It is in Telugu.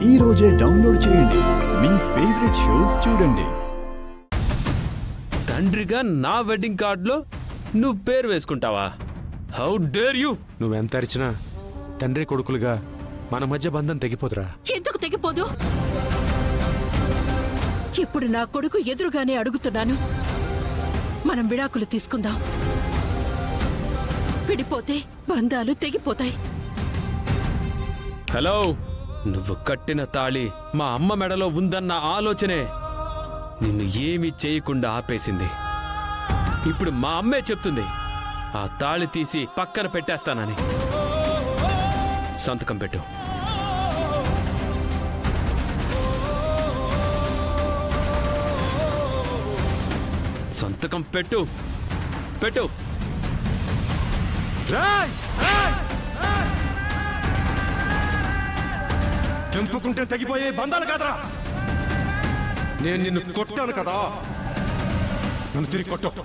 ఈ రోజే డౌన్లోడ్ చేయండి, మీ ఫేవరెట్ షోస్ చూడండి. తండ్రిగా నా వెడ్డింగ్ కార్డులో నువ్వు పేరు వేసుకుంటావా? How dare you! నువ్వెంత అరిచినా తండ్రి కొడుకులుగా మన మధ్య బంధం తెగిపోదురా. ఎందుకు తెగిపోదు? ఇప్పుడు నా కొడుకు ఎదురుగానే అడుగుతున్నాను, మనం విడాకులు తీసుకుందాం. విడిపోతే బంధాలు తెగిపోతాయి. హలో, నువ్వు కట్టిన తాళి మా అమ్మ మెడలో ఉందన్న ఆలోచనే నిన్ను ఏమీ చేయకుండా ఆపేసింది. ఇప్పుడు మా అమ్మే చెప్తుంది ఆ తాళి తీసి పక్కన పెట్టేస్తానని. సంతకం పెట్టు. సంతకం పెట్టు. పెట్టు. చంపుకుంటే తగ్గిపోయే బంధాలు కాదరా. నేను నిన్ను కొట్టాను కదా, నన్ను తిరిగి కొట్టు.